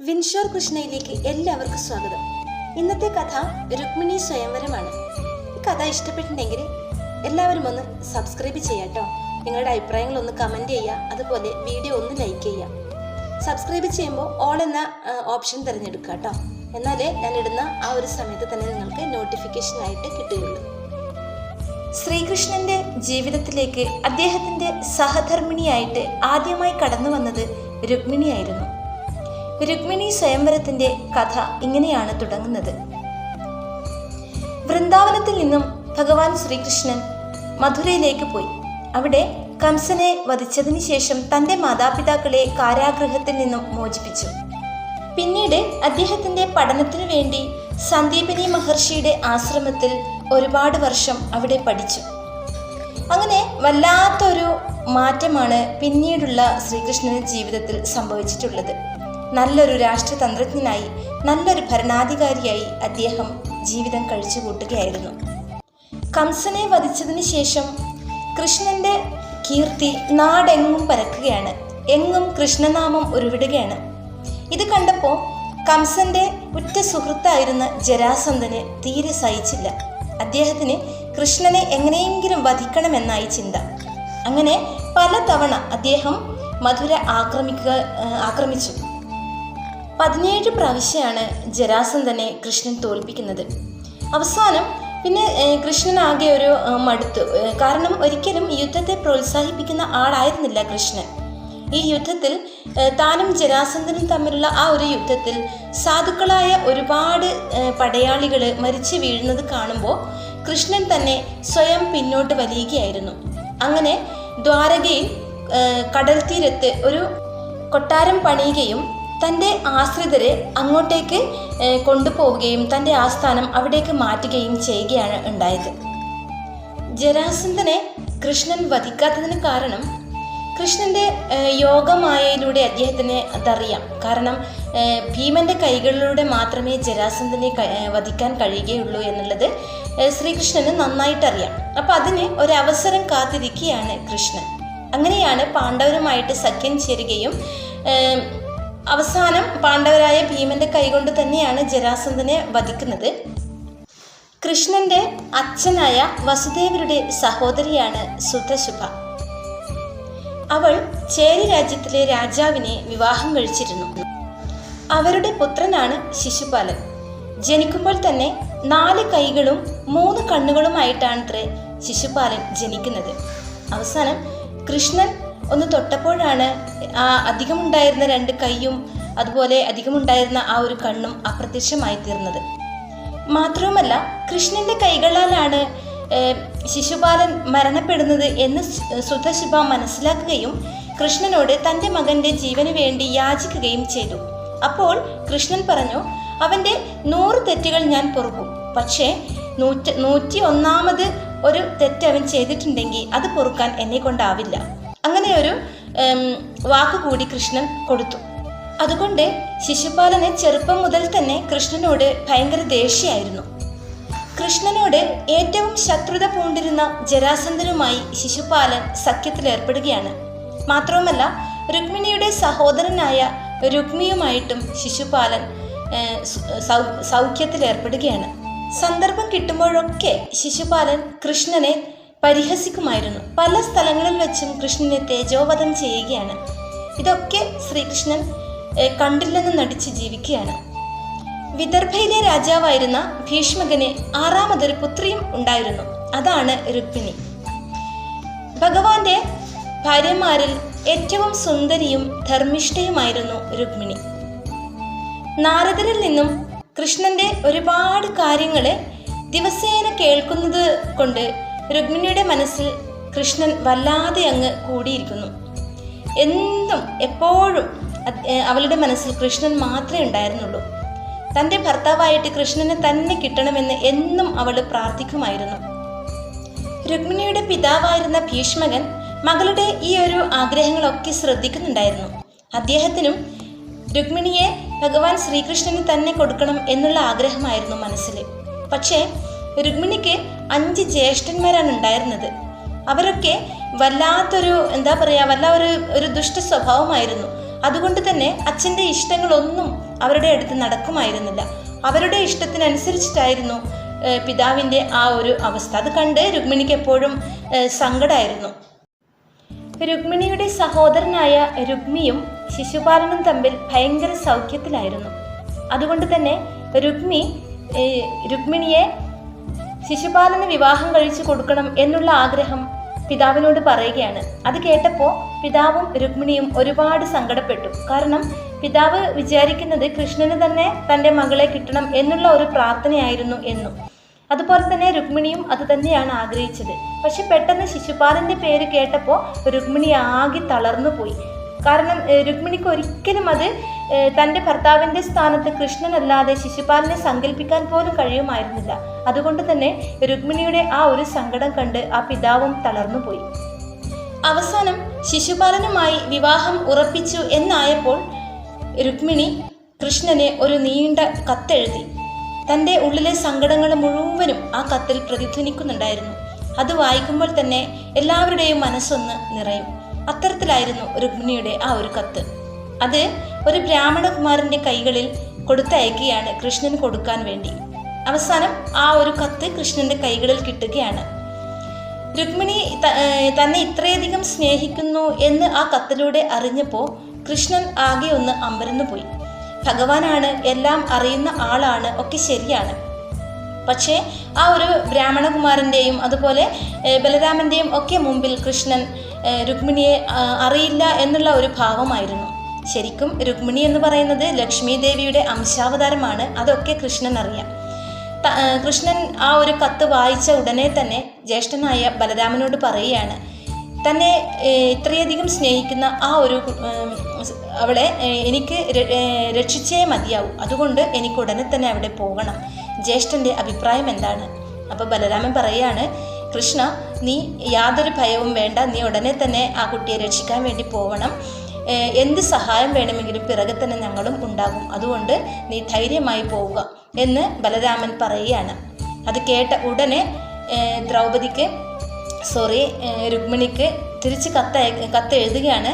വിൻഷോർ കൃഷ്ണയിലേക്ക് എല്ലാവർക്കും സ്വാഗതം. ഇന്നത്തെ കഥ രുക്മിണി സ്വയംവരമാണ്. ഈ കഥ ഇഷ്ടപ്പെട്ടിട്ടുണ്ടെങ്കിൽ എല്ലാവരും ഒന്ന് സബ്സ്ക്രൈബ് ചെയ്യാട്ടോ. നിങ്ങളുടെ അഭിപ്രായങ്ങൾ ഒന്ന് കമൻറ്റ് ചെയ്യുക, അതുപോലെ വീഡിയോ ഒന്ന് ലൈക്ക് ചെയ്യുക. സബ്സ്ക്രൈബ് ചെയ്യുമ്പോൾ ഓൾ എന്ന ഓപ്ഷൻ തിരഞ്ഞെടുക്കുക കേട്ടോ. എന്നാലേ ഞാൻ ഇടുന്ന ആ ഒരു സമയത്ത് തന്നെ നിങ്ങൾക്ക് നോട്ടിഫിക്കേഷനായിട്ട് കിട്ടുകയുള്ളൂ. ശ്രീകൃഷ്ണന്റെ ജീവിതത്തിലേക്ക് അദ്ദേഹത്തിൻ്റെ സഹധർമ്മിണിയായിട്ട് ആദ്യമായി കടന്നു വന്നത് രുക്മിണിയായിരുന്നു. രുക്മിണി സ്വയംവരത്തിന്റെ കഥ ഇങ്ങനെയാണ് തുടങ്ങുന്നത്. വൃന്ദാവനത്തിൽ നിന്നും ഭഗവാൻ ശ്രീകൃഷ്ണൻ മധുരയിലേക്ക് പോയി. അവിടെ കംസനെ വധിച്ചതിന് ശേഷം തൻ്റെ മാതാപിതാക്കളെ കാരാഗൃഹത്തിൽ നിന്നും മോചിപ്പിച്ചു. പിന്നീട് അദ്ദേഹത്തിൻ്റെ പഠനത്തിനു വേണ്ടി സന്ദീപനി മഹർഷിയുടെ ആശ്രമത്തിൽ ഒരുപാട് വർഷം അവിടെ പഠിച്ചു. അങ്ങനെ വല്ലാത്തൊരു മാറ്റമാണ് പിന്നീടുള്ള ശ്രീകൃഷ്ണന്റെ ജീവിതത്തിൽ സംഭവിച്ചിട്ടുള്ളത്. നല്ലൊരു രാഷ്ട്രതന്ത്രജ്ഞനായി, നല്ലൊരു ഭരണാധികാരിയായി അദ്ദേഹം ജീവിതം കഴിച്ചു കൂട്ടുകയായിരുന്നു. കംസനെ വധിച്ചതിന് ശേഷം കൃഷ്ണന്റെ കീർത്തി നാടെങ്ങും പരക്കുകയാണ്. എങ്ങും കൃഷ്ണനാമം ഉരുവിടുകയാണ്. ഇത് കണ്ടപ്പോൾ കംസന്റെ ഉറ്റ സുഹൃത്തായിരുന്ന ജരാസന്ധന് തീരെ സഹിച്ചില്ല. അദ്ദേഹത്തിന് കൃഷ്ണനെ എങ്ങനെയെങ്കിലും വധിക്കണമെന്നായി ചിന്ത. അങ്ങനെ പലതവണ അദ്ദേഹം മധുര ആക്രമിച്ചു. 17 പ്രാവശ്യമാണ് ജരാസന്ധനെ കൃഷ്ണൻ തോൽപ്പിക്കുന്നത്. അവസാനം പിന്നെ കൃഷ്ണൻ ആകെ ഒരു മടുത്തു. കാരണം ഒരിക്കലും യുദ്ധത്തെ പ്രോത്സാഹിപ്പിക്കുന്ന ആളായിരുന്നില്ല കൃഷ്ണൻ. ഈ യുദ്ധത്തിൽ താനും ജരാസന്ധനും തമ്മിലുള്ള ആ ഒരു യുദ്ധത്തിൽ സാധുക്കളായ ഒരുപാട് പടയാളികൾ മരിച്ചു വീഴുന്നത് കാണുമ്പോൾ കൃഷ്ണൻ തന്നെ സ്വയം പിന്നോട്ട് വലിയുകയായിരുന്നു. അങ്ങനെ ദ്വാരകയിൽ കടൽ തീരത്ത് ഒരു കൊട്ടാരം പണിയുകയും തൻ്റെ ആശ്രിതരെ അങ്ങോട്ടേക്ക് കൊണ്ടുപോവുകയും തൻ്റെ ആസ്ഥാനം അവിടേക്ക് മാറ്റുകയും ചെയ്യുകയാണ് ഉണ്ടായത്. ജരാസന്ധനെ കൃഷ്ണൻ വധിക്കാത്തതിന് കാരണം കൃഷ്ണൻ്റെ യോഗമായയിലൂടെ അദ്ദേഹത്തിന് അതറിയാം. കാരണം ഭീമൻ്റെ കൈകളിലൂടെ മാത്രമേ ജരാസന്ധനെ വധിക്കാൻ കഴിയുകയുള്ളൂ എന്നുള്ളത് ശ്രീകൃഷ്ണന് നന്നായിട്ടറിയാം. അപ്പം അതിന് ഒരവസരം കാത്തിരിക്കുകയാണ് കൃഷ്ണൻ. അങ്ങനെയാണ് പാണ്ഡവരുമായിട്ട് സഖ്യം ചേരുകയും അവസാനം പാണ്ഡവരായ ഭീമന്റെ കൈകൊണ്ട് തന്നെയാണ് ജരാസന്ധനെ വധിക്കുന്നത്. കൃഷ്ണന്റെ അച്ഛനായ വസുദേവരുടെ സഹോദരിയാണ് സുതശുഭ. അവൾ ചേരി രാജ്യത്തിലെ രാജാവിനെ വിവാഹം കഴിച്ചിരുന്നു. അവരുടെ പുത്രനാണ് ശിശുപാലൻ. ജനിക്കുമ്പോൾ തന്നെ 4 കൈകളും 3 കണ്ണുകളുമായിട്ടാണത്രേ ശിശുപാലൻ ജനിക്കുന്നത്. അവസാനം കൃഷ്ണൻ ഒന്ന് തൊട്ടപ്പോഴാണ് ആ അധികമുണ്ടായിരുന്ന 2 കൈയും അതുപോലെ അധികമുണ്ടായിരുന്ന ആ ഒരു കണ്ണും അപ്രത്യക്ഷമായി തീർന്നത്. മാത്രവുമല്ല കൃഷ്ണന്റെ കൈകളാലാണ് ശിശുപാലൻ മരണപ്പെടുന്നത് എന്ന് സുതശുഭ മനസ്സിലാക്കുകയും കൃഷ്ണനോട് തൻ്റെ മകൻ്റെ ജീവന് വേണ്ടി യാചിക്കുകയും ചെയ്തു. അപ്പോൾ കൃഷ്ണൻ പറഞ്ഞു, അവൻ്റെ 100 തെറ്റുകൾ ഞാൻ പൊറുക്കും, പക്ഷേ 101ാമത് ഒരു തെറ്റ് അവൻ ചെയ്തിട്ടുണ്ടെങ്കിൽ അത് പൊറുക്കാൻ എന്നെ കൊണ്ടാവില്ല. അങ്ങനെ ഒരു വാക്കുകൂടി കൃഷ്ണൻ കൊടുത്തു. അതുകൊണ്ട് ശിശുപാലന് ചെറുപ്പം മുതൽ തന്നെ കൃഷ്ണനോട് ഭയങ്കര ദേഷ്യമായിരുന്നു. കൃഷ്ണനോട് ഏറ്റവും ശത്രുത പൂണ്ടിരുന്ന ജരാസന്ധനുമായി ശിശുപാലൻ സഖ്യത്തിലേർപ്പെടുകയാണ്. മാത്രവുമല്ല രുക്മിണിയുടെ സഹോദരനായ രുക്മിയുമായിട്ടും ശിശുപാലൻ സൗഖ്യത്തിലേർപ്പെടുകയാണ്. സന്ദർഭം കിട്ടുമ്പോഴൊക്കെ ശിശുപാലൻ കൃഷ്ണനെ പരിഹസിക്കുമായിരുന്നു. പല സ്ഥലങ്ങളിൽ വെച്ചും കൃഷ്ണനെ തേജോവധം ചെയ്യുകയാണ്. ഇതൊക്കെ ശ്രീകൃഷ്ണൻ കണ്ടില്ലെന്ന് നടിച്ച് ജീവിക്കുകയാണ്. വിദർഭയിലെ രാജാവായിരുന്ന ഭീഷ്മകന് 6ാമതൊരു പുത്രിയും ഉണ്ടായിരുന്നു. അതാണ് രുക്മിണി. ഭഗവാന്റെ ഭാര്യമാരിൽ ഏറ്റവും സുന്ദരിയും ധർമ്മിഷ്ഠയുമായിരുന്നു രുക്മിണി. നാരദരിൽ നിന്നും കൃഷ്ണന്റെ ഒരുപാട് കാര്യങ്ങൾ ദിവസേന കേൾക്കുന്നത് കൊണ്ട് രുക്മിണിയുടെ മനസ്സിൽ കൃഷ്ണൻ വല്ലാതെ അങ്ങ് കൂടിയിരിക്കുന്നു. എന്തും എപ്പോഴും അവളുടെ മനസ്സിൽ കൃഷ്ണൻ മാത്രമേ ഉണ്ടായിരുന്നുള്ളൂ. തൻ്റെ ഭർത്താവായിട്ട് കൃഷ്ണനെ തന്നെ കിട്ടണമെന്ന് എന്നും അവൾ പ്രാർത്ഥിക്കുമായിരുന്നു. രുക്മിണിയുടെ പിതാവായിരുന്ന ഭീഷ്മകൻ മകളുടെ ഈ ഒരു ആഗ്രഹങ്ങളൊക്കെ ശ്രദ്ധിക്കുന്നുണ്ടായിരുന്നു. അദ്ദേഹത്തിനും രുക്മിണിയെ ഭഗവാൻ ശ്രീകൃഷ്ണന് തന്നെ കൊടുക്കണം എന്നുള്ള ആഗ്രഹമായിരുന്നു മനസ്സിൽ. പക്ഷേ രുക്മിണിക്ക് 5 ജ്യേഷ്ഠന്മാരാണ് ഉണ്ടായിരുന്നത്. അവരൊക്കെ വല്ലാത്തൊരു വല്ല ഒരു ദുഷ്ട സ്വഭാവമായിരുന്നു. അതുകൊണ്ട് തന്നെ അച്ഛൻ്റെ ഇഷ്ടങ്ങളൊന്നും അവരുടെ അടുത്ത് നടക്കുമായിരുന്നില്ല. അവരുടെ ഇഷ്ടത്തിനനുസരിച്ചിട്ടായിരുന്നു പിതാവിൻ്റെ ആ ഒരു അവസ്ഥ. അത് കണ്ട് രുക്മിണിക്ക് എപ്പോഴും സങ്കടമായിരുന്നു. രുക്മിണിയുടെ സഹോദരനായ രുക്മിയും ശിശുപാലനും തമ്മിൽ ഭയങ്കര സൗഖ്യത്തിലായിരുന്നു. അതുകൊണ്ട് തന്നെ രുക്മിണിയെ ശിശുപാലന് വിവാഹം കഴിച്ചു കൊടുക്കണം എന്നുള്ള ആഗ്രഹം പിതാവിനോട് പറയുകയാണ്. അത് കേട്ടപ്പോൾ പിതാവും രുക്മിണിയും ഒരുപാട് സങ്കടപ്പെട്ടു. കാരണം പിതാവ് വിചാരിക്കുന്നത് കൃഷ്ണന് തന്നെ തൻ്റെ മകളെ കിട്ടണം എന്നുള്ള ഒരു പ്രാർത്ഥനയായിരുന്നു എന്നും. അതുപോലെ തന്നെ രുക്മിണിയും അത് തന്നെയാണ് ആഗ്രഹിച്ചത്. പക്ഷെ പെട്ടെന്ന് ശിശുപാലൻ്റെ പേര് കേട്ടപ്പോൾ രുക്മിണി ആകെ തളർന്നു പോയി. കാരണം രുക്മിണിക്ക് ഒരിക്കലും അത് തൻ്റെ ഭർത്താവിൻ്റെ സ്ഥാനത്ത് കൃഷ്ണനല്ലാതെ ശിശുപാലനെ സങ്കല്പിക്കാൻ പോലും കഴിയുമായിരുന്നില്ല. അതുകൊണ്ട് തന്നെ രുക്മിണിയുടെ ആ ഒരു സങ്കടം കണ്ട് ആ പിതാവും തളർന്നു പോയി. അവസാനം ശിശുപാലനുമായി വിവാഹം ഉറപ്പിച്ചു എന്നായപ്പോൾ രുക്മിണി കൃഷ്ണന് ഒരു നീണ്ട കത്തെഴുതി. തൻ്റെ ഉള്ളിലെ സങ്കടങ്ങൾ മുഴുവനും ആ കത്തിൽ പ്രതിധ്വനിക്കുന്നുണ്ടായിരുന്നു. അത് വായിക്കുമ്പോൾ തന്നെ എല്ലാവരുടെയും മനസ്സൊന്ന് നിറയും. അത്തരത്തിലായിരുന്നു രുക്മിണിയുടെ ആ ഒരു കത്ത്. അത് ഒരു ബ്രാഹ്മണകുമാരൻ്റെ കൈകളിൽ കൊടുത്തയക്കുകയാണ് കൃഷ്ണന് കൊടുക്കാൻ വേണ്ടി. അവസാനം ആ ഒരു കത്ത് കൃഷ്ണൻ്റെ കൈകളിൽ കിട്ടുകയാണ്. രുക്മിണി തന്നെ ഇത്രയധികം സ്നേഹിക്കുന്നു എന്ന് ആ കത്തിലൂടെ അറിഞ്ഞപ്പോൾ കൃഷ്ണൻ ആകെ ഒന്ന് അമ്പരന്നു പോയി. ഭഗവാനാണ്, എല്ലാം അറിയുന്ന ആളാണ്, ഒക്കെ ശരിയാണ്. പക്ഷേ ആ ഒരു ബ്രാഹ്മണകുമാരൻ്റെയും അതുപോലെ ബലരാമൻ്റെയും ഒക്കെ മുമ്പിൽ കൃഷ്ണൻ രുക്മിണിയെ അറിയില്ല എന്നുള്ള ഒരു ഭാവമായിരുന്നു. ശരിക്കും രുക്മിണി എന്ന് പറയുന്നത് ലക്ഷ്മി ദേവിയുടെ അംശാവതാരമാണ്. അതൊക്കെ കൃഷ്ണൻ അറിയാം. കൃഷ്ണൻ ആ ഒരു കത്ത് വായിച്ച ഉടനെ തന്നെ ജ്യേഷ്ഠനായ ബലരാമനോട് പറയുകയാണ്, തന്നെ ഇത്രയധികം സ്നേഹിക്കുന്ന ആ ഒരു അവളെ എനിക്ക് രക്ഷിച്ചേ മതിയാവും. അതുകൊണ്ട് എനിക്ക് ഉടനെ തന്നെ അവിടെ പോകണം. ജ്യേഷ്ഠൻ്റെ അഭിപ്രായം എന്താണ്? അപ്പോൾ ബലരാമൻ പറയുകയാണ്, കൃഷ്ണ, നീ യാതൊരു ഭയവും വേണ്ട. നീ ഉടനെ തന്നെ ആ കുട്ടിയെ രക്ഷിക്കാൻ വേണ്ടി പോകണം. എന്ത് സഹായം വേണമെങ്കിലും പിറകെ തന്നെ ഞങ്ങളും ഉണ്ടാകും. അതുകൊണ്ട് നീ ധൈര്യമായി പോവുക എന്ന് ബലരാമൻ പറയുകയാണ്. അത് കേട്ട ഉടനെ രുക്മിണിക്ക് തിരിച്ച് കത്ത് എഴുതുകയാണ്.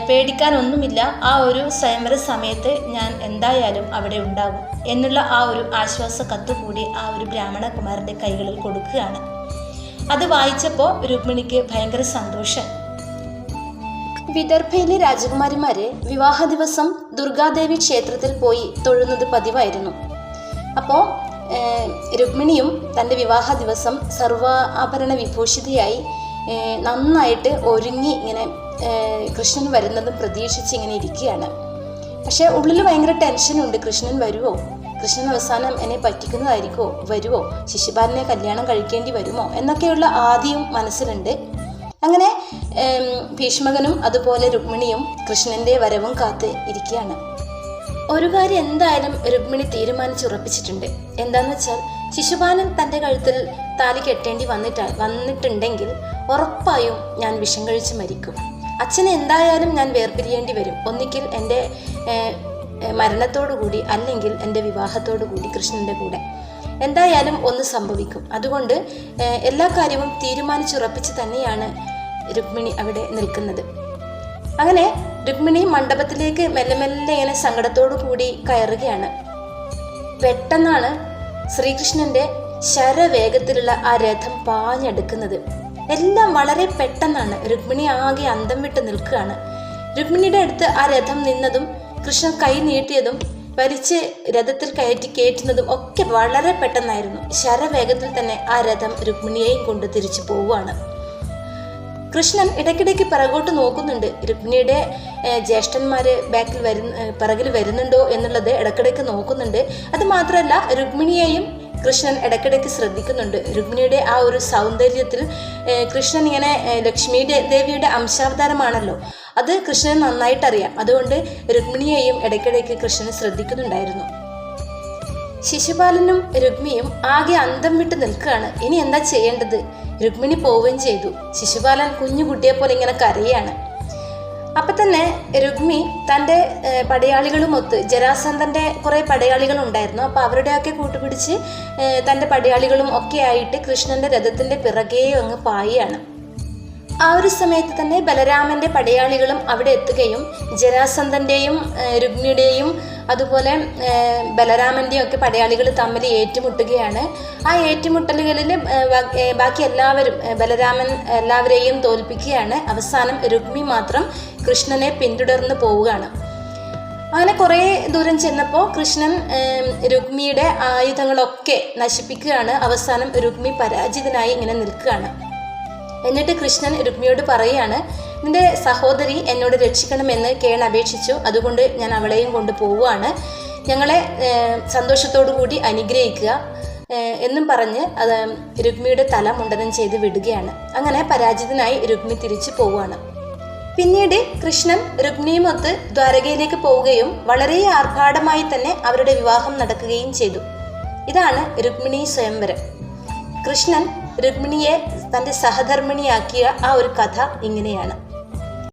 പേടിക്കാനൊന്നുമില്ല, ആ ഒരു സ്വയംവര സമയത്ത് ഞാൻ എന്തായാലും അവിടെ ഉണ്ടാകും എന്നുള്ള ആ ഒരു ആശ്വാസ കത്ത് കൂടി ആ ഒരു ബ്രാഹ്മണകുമാരൻ്റെ കൈകളിൽ കൊടുക്കുകയാണ്. അത് വായിച്ചപ്പോൾ രുക്മിണിക്ക് ഭയങ്കര സന്തോഷം. വിദർഭയിലെ രാജകുമാരിമാരെ വിവാഹ ദിവസം ദുർഗാദേവി ക്ഷേത്രത്തിൽ പോയി തൊഴുന്നത് പതിവായിരുന്നു. അപ്പോൾ രുക്മിണിയും തൻ്റെ വിവാഹ ദിവസം സർവാഭരണ വിഭൂഷിതയായി നന്നായിട്ട് ഒരുങ്ങി ഇങ്ങനെ കൃഷ്ണൻ വരുന്നതും പ്രതീക്ഷിച്ച് ഇങ്ങനെ ഇരിക്കുകയാണ്. പക്ഷേ ഉള്ളിൽ ഭയങ്കര ടെൻഷനുണ്ട്. കൃഷ്ണൻ വരുമോ? കൃഷ്ണൻ അവസാനം എന്നെ വരുമോ? ശിശുപാലനെ കല്യാണം കഴിക്കേണ്ടി വരുമോ എന്നൊക്കെയുള്ള ആദ്യം മനസ്സിലുണ്ട്. അങ്ങനെ ഭീഷ്മകനും അതുപോലെ രുക്മിണിയും കൃഷ്ണൻ്റെ വരവും കാത്ത് ഇരിക്കുകയാണ്. ഒരു കാര്യം എന്തായാലും രുക്മിണി തീരുമാനിച്ചുറപ്പിച്ചിട്ടുണ്ട്. എന്താണെന്ന് വെച്ചാൽ ശിശുപാലൻ തൻ്റെ കഴുത്തിൽ താലി കെട്ടേണ്ടി വന്നിട്ടുണ്ടെങ്കിൽ ഉറപ്പായും ഞാൻ വിഷം കഴിച്ച് മരിക്കും. അച്ഛനെ എന്തായാലും ഞാൻ വേർപിരിയേണ്ടി വരും. ഒന്നിക്കിൽ എൻ്റെ മരണത്തോടു കൂടി, അല്ലെങ്കിൽ എൻ്റെ വിവാഹത്തോടു കൂടി കൃഷ്ണൻ്റെ കൂടെ എന്തായാലും ഒന്ന് സംഭവിക്കും. അതുകൊണ്ട് എല്ലാ കാര്യവും തീരുമാനിച്ചുറപ്പിച്ച് തന്നെയാണ് രുക്മിണി അവിടെ നിൽക്കുന്നത്. അങ്ങനെ രുക്മിണി മണ്ഡപത്തിലേക്ക് മെല്ലെ മെല്ലെ ഇങ്ങനെ സങ്കടത്തോടു കൂടി കയറുകയാണ്. പെട്ടെന്നാണ് ശ്രീകൃഷ്ണൻ്റെ ശരവേഗത്തിലുള്ള ആ രഥം പാഞ്ഞെടുക്കുന്നത്. എല്ലാം വളരെ പെട്ടെന്നാണ്. രുക്മിണി ആകെ അന്തം വിട്ട് നിൽക്കുകയാണ്. രുക്മിണിയുടെ അടുത്ത് ആ രഥം നിന്നതും കൃഷ്ണൻ കൈ നീട്ടിയതും വലിച്ച് രഥത്തിൽ കയറ്റുന്നതും ഒക്കെ വളരെ പെട്ടെന്നായിരുന്നു. ശരവേഗത്തിൽ തന്നെ ആ രഥം രുക്മിണിയെയും കൊണ്ട് തിരിച്ചു പോവുകയാണ്. കൃഷ്ണൻ ഇടയ്ക്കിടയ്ക്ക് പിറകോട്ട് നോക്കുന്നുണ്ട്. രുക്മിണിയുടെ ജ്യേഷ്ഠന്മാർ പിറകിൽ വരുന്നുണ്ടോ എന്നുള്ളത് ഇടയ്ക്കിടയ്ക്ക് നോക്കുന്നുണ്ട്. അത് മാത്രമല്ല, രുക്മിണിയെയും കൃഷ്ണൻ ഇടയ്ക്കിടയ്ക്ക് ശ്രദ്ധിക്കുന്നുണ്ട്. രുക്മിണിയുടെ ആ ഒരു സൗന്ദര്യത്തിൽ കൃഷ്ണൻ ഇങ്ങനെ ലക്ഷ്മി ദേവിയുടെ അംശാവതാരമാണല്ലോ, അത് കൃഷ്ണന് നന്നായിട്ടറിയാം. അതുകൊണ്ട് രുക്മിണിയെയും ഇടയ്ക്കിടയ്ക്ക് കൃഷ്ണൻ ശ്രദ്ധിക്കുന്നുണ്ടായിരുന്നു. ശിശുപാലനും രുക്മിയും ആകെ അന്തം വിട്ട് നിൽക്കുകയാണ്. ഇനി എന്താ ചെയ്യേണ്ടത്? രുക്മിണി പോവുകയും ചെയ്തു. ശിശുപാലൻ കുഞ്ഞു കുട്ടിയെ പോലെ ഇങ്ങനെ കരയാണ്. അപ്പം തന്നെ രുക്മി തൻ്റെ പടയാളികളുമൊത്ത്, ജരാസന്ധൻ്റെ കുറേ പടയാളികൾ ഉണ്ടായിരുന്നു, അപ്പോൾ അവരുടെയൊക്കെ കൂട്ടുപിടിച്ച് തൻ്റെ പടയാളികളും ഒക്കെ ആയിട്ട് കൃഷ്ണൻ്റെ രഥത്തിൻ്റെ പിറകെ അങ്ങ് പായാണ്. ആ ഒരു സമയത്ത് തന്നെ ബലരാമൻ്റെ പടയാളികളും അവിടെ എത്തുകയും ജരാസന്ധൻ്റെയും രുക്മിണിയുടെയും അതുപോലെ ബലരാമൻ്റെയും ഒക്കെ പടയാളികൾ തമ്മിൽ ഏറ്റുമുട്ടുകയാണ്. ആ ഏറ്റുമുട്ടലുകളിൽ ബാക്കി എല്ലാവരും ബലരാമൻ എല്ലാവരെയും തോൽപ്പിക്കുകയാണ്. അവസാനം രുക്മി മാത്രം കൃഷ്ണനെ പിന്തുടർന്ന് പോവുകയാണ്. അങ്ങനെ കുറേ ദൂരം ചെന്നപ്പോൾ കൃഷ്ണൻ രുക്മിയുടെ ആയുധങ്ങളൊക്കെ നശിപ്പിക്കുകയാണ്. അവസാനം രുക്മി പരാജിതനായി ഇങ്ങനെ നിൽക്കുകയാണ്. എന്നിട്ട് കൃഷ്ണൻ രുക്മിയോട് പറയുകയാണ്, നിന്റെ സഹോദരി എന്നോട് രക്ഷിക്കണമെന്ന് കേൺ അപേക്ഷിച്ചു, അതുകൊണ്ട് ഞാൻ അവളെയും കൊണ്ട് പോവുകയാണ്, ഞങ്ങളെ സന്തോഷത്തോടു കൂടി അനുഗ്രഹിക്കുക എന്നും പറഞ്ഞ് അത് രുക്മിയുടെ തല മുണ്ഡനം ചെയ്ത് വിടുകയാണ്. അങ്ങനെ പരാജിതനായി രുക്മി തിരിച്ചു പോവുകയാണ്. പിന്നീട് കൃഷ്ണൻ രുക്മിയുമൊത്ത് ദ്വാരകയിലേക്ക് പോവുകയും വളരെ ആർഭാടമായി തന്നെ അവരുടെ വിവാഹം നടക്കുകയും ചെയ്തു. ഇതാണ് രുക്മിണി സ്വയംവരം. കൃഷ്ണൻ രുക്മിണിയെ തൻ്റെ സഹധർമ്മിണിയാക്കിയ ആ ഒരു കഥ ഇങ്ങനെയാണ്.